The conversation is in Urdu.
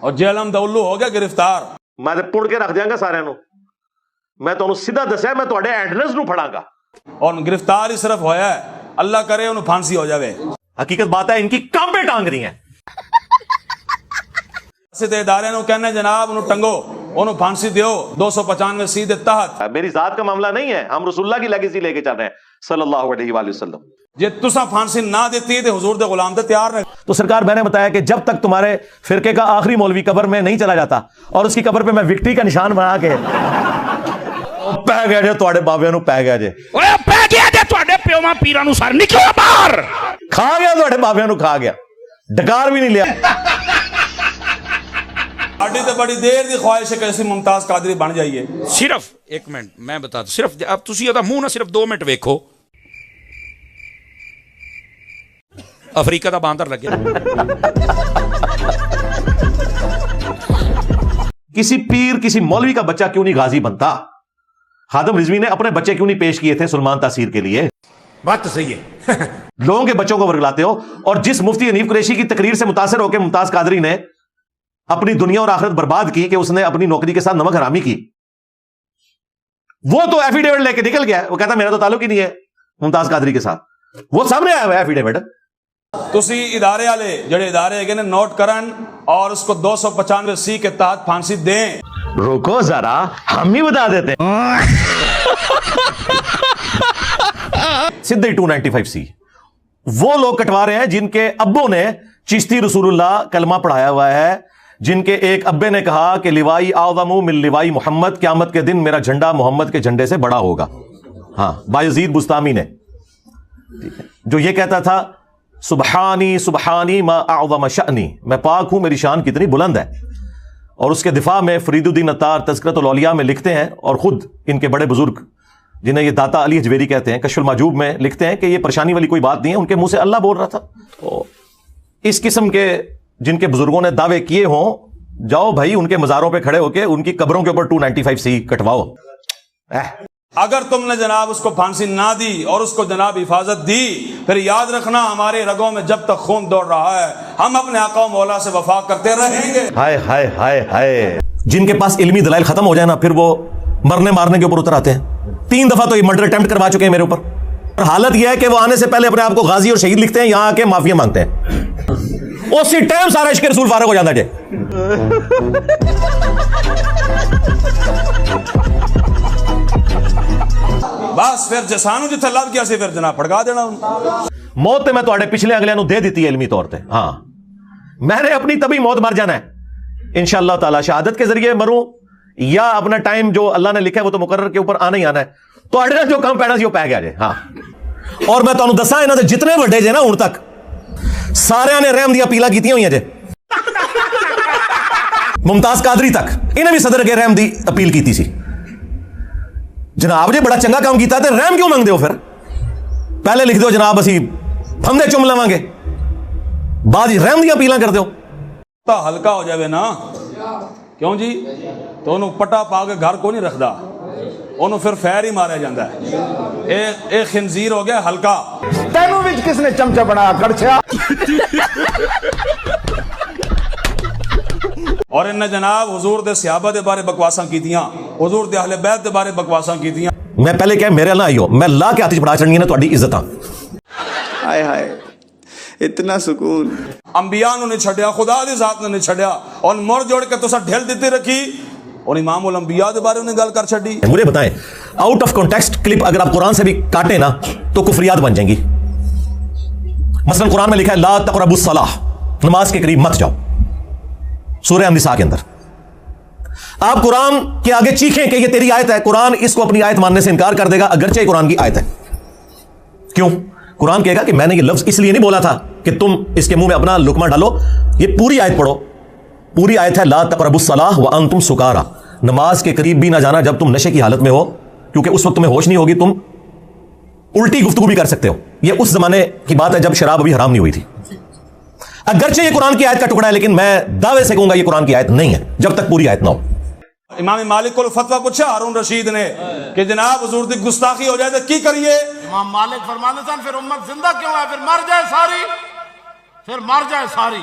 اور جیلم دا الو ہو گیا گرفتار. میں پڑ کے رکھ دیاں گا سارے نو. میں تمہیں سیدھا دسیا میں تواڈے ایڈریس نو پڑھاں گا. اور گرفتار ہی صرف ہویا ہے, اللہ کرے انہوں پھانسی ہو جاوے. حقیقت بات ہے ان کی کانپیں ٹانگ رہی ہیں. ایسے ادارے نو کہنے جناب انہوں ٹنگو, انہوں پھانسی دیو 295C دے تحت. میری ذات کا معاملہ نہیں ہے, ہم رسول اللہ کی لیگیسی لے کے چل رہے ہیں صلی اللہ علیہ وآلہ وسلم. جے تسا پھانسی نہ دیتی تے حضور دے غلام تے تیار رہے. تو سرکار میں نے بتایا کہ جب تک تمہارے فرقے کا آخری مولوی قبر میں نہیں چلا جاتا اور اس کی قبر پہ میں وکٹری کا نشان بنا کے پہ گیا جے تواڈے بابے نو پہ گیا جے اوے پہ گیا جے تواڈے پیواں پیراں نو سر نکلو باہر کھا گیا تواڈے بابے نو کھا گیا ڈکار بھی نہیں لیا. ساڈی تے بڑی دیر دی خواہش ہے کہ اسی ممتاز قادری بن جائیے. صرف ایک منٹ میں بتا دوں, صرف اب تسی دا منہ نہ صرف 2 منٹ ویکھو, افریقہ دا باندر لگے. کسی پیر کسی مولوی کا بچہ کیوں نہیں غازی بنتا؟ خادم رضوی نے اپنے بچے کیوں نہیں پیش کیے تھے سلمان تاثیر کے لیے؟ بات تو صحیح ہے. لوگوں کے بچوں کو ورگلاتے ہو. اور جس مفتی حنیف قریشی کی تقریر سے متاثر ہو کے ممتاز قادری نے اپنی دنیا اور آخرت برباد کی کہ اس نے اپنی نوکری کے ساتھ نمک حرامی کی, وہ تو ایفیڈیوٹ لے کے نکل گیا. وہ کہتا میرا تو تعلق ہی نہیں ہے ممتاز قادری کے ساتھ. وہ سامنے آیا ہوا ہے ایفیڈیوٹ. تسی ادارے والے جڑے ادارے ہے نوٹ کرن اور اس کو 295C کے تحت پھانسی دیں. روکو ذرا, ہم ہی بتا دیتے ہیں. سدھے 295C وہ لوگ کٹوا رہے ہیں جن کے ابوں نے چشتی رسول اللہ کلمہ پڑھایا ہوا ہے, جن کے ایک ابے نے کہا کہ لوائی اعظم من لوائی محمد, قیامت کے دن میرا جھنڈا محمد کے جھنڈے سے بڑا ہوگا. ہاں, بایزید بستامی نے, جو یہ کہتا تھا سبحانی سبحانی ما اعظم شأنی, میں پاک ہوں میری شان کتنی بلند ہے. اور اس کے دفاع میں فرید الدین عطار تذکرۃ الاولیاء میں لکھتے ہیں, اور خود ان کے بڑے بزرگ جنہیں یہ داتا علی حجویری کہتے ہیں کشف المحجوب میں لکھتے ہیں کہ یہ پریشانی والی کوئی بات نہیں ہے, ان کے منہ سے اللہ بول رہا تھا. اس قسم کے جن کے بزرگوں نے دعوے کیے ہوں, جاؤ بھائی ان کے مزاروں پہ کھڑے ہو کے ان کی قبروں کے اوپر 295C کٹواؤ. اگر تم نے جناب اس کو پھانسی نہ دی اور اس کو جناب حفاظت دی, پھر یاد رکھنا ہمارے رگوں میں جب تک خون دوڑ رہا ہے ہم اپنے آقا و مولا سے وفا کرتے رہیں گے. ہائے ہائے ہائے ہائے, جن کے پاس علمی دلائل ختم ہو جائے نا, پھر وہ مرنے مارنے کے اوپر اتر آتے ہیں. 3 دفعہ تو یہ مرڈر اٹیمپٹ کروا چکے ہیں میرے اوپر. اور حالت یہ ہے کہ وہ آنے سے پہلے اپنے آپ کو غازی اور شہید لکھتے ہیں, یہاں آ کے معافیا مانگتے ہیں. اسی ٹائم سارا عشق رسول فارغ ہو جاتا ہے. بس پھر جسانو جتھے لب گیا سی پھر جناب پھڑکا دینا. موت میں تواڈے پچھلے اگلے نو دے دیتی ہے علمی طور پہ. ہاں, میں نے اپنی تبھی موت مر جانا ہے انشاءاللہ تعالی. شہادت کے ذریعے مروں یا اپنا ٹائم جو اللہ نے لکھا ہے وہ تو مقرر کے اوپر آنا ہی آنا ہے. تو جو کم پینا سی وہ پی گیا جے. ہاں, اور میں تمہیں دساں یہاں دے جتنے وڈے جے نا ہن تک سارے نے رحم دی اپیلاں کیتیاں ہوئی جے. ممتاز قادری تک انہیں بھی صدر کے رحم دی اپیل کیتی سی. جناب جی بڑا چنگا کام کیتا تے رحم کیوں منگدے ہو؟ پھر پہلے لکھ دو جناب اسی پھندے چم لواں گے, بعد رحم دی اپیلاں کر دیو. تا ہلکا ہو جاوے نا, کیوں جی, تو انہوں پٹا پا کے گھر کو نہیں رکھدا, انہوں پھر فیر ہی مارا جاندہ ہے. ایک خنزیر ہو گیا ہلکا. تینوں وچ کس نے چمچہ بنا کڑچیا؟ اور انہیں جناب حضور دے صحابہ دے بارے بکواساں کیتیاں, حضور دے اہل بیت دے بارے بکواساں کیتیاں. میں پہلے کہ میرے اللہ آئیو, میں لا کے آتش بڑھا چڑھنی ہے تہاڈی عزتاں. ہائے ہائے اتنا سکون. انبیاء نے نہیں چھڑیا, خدا دی ذات نے نہیں چھڑیا, اور مر جوڑ کے تو سا ڈھیل دیتی رکھی, اور امام الانبیاء دے بارے انہیں گل کر چھڑی. مجھے بتائیں, آؤٹ آف کانٹیکسٹ کلپ اگر آپ قرآن سے بھی کاٹیں نا تو کفریات بن جائیں گی. مثلا قرآن میں لکھا ہے لا تقربوا الصلاۃ, نماز کے قریب مت جاؤ, سورہ النساء کے اندر. آپ قرآن کے آگے چیخیں کہ یہ تیری آیت ہے, قرآن اس کو اپنی آیت ماننے سے انکار کر دے گا اگرچہ یہ قرآن کی آیت ہے. کیوں؟ قرآن کہے گا کہ میں نے یہ لفظ اس لیے نہیں بولا تھا کہ تم اس کے منہ میں اپنا لقمہ ڈالو, یہ پوری آیت پڑھو. پوری آیت ہے لا تقربوا الصلاۃ وانتم سکارا, نماز کے قریب بھی نہ جانا جب تم نشے کی حالت میں ہو, کیونکہ اس وقت تمہیں ہوش نہیں ہوگی, تم الٹی گفتگو بھی کر سکتے ہو. یہ اس زمانے کی بات ہے جب شراب ابھی حرام نہیں ہوئی تھی. اگرچہ یہ قرآن کی آیت کا ٹکڑا ہے, لیکن میں دعوے سے کہوں گا یہ قرآن کی آیت نہیں ہے جب تک پوری آیت نہ ہو. امام مالک کو فتویٰ پوچھا ہارون رشید نے کہ جناب حضور دی گستاخی ہو جائے تو کی کریے؟ امام مالک فرمانے سن پھر امت زندہ کیوں ہے, پھر مر جائے ساری, پھر مر جائے ساری.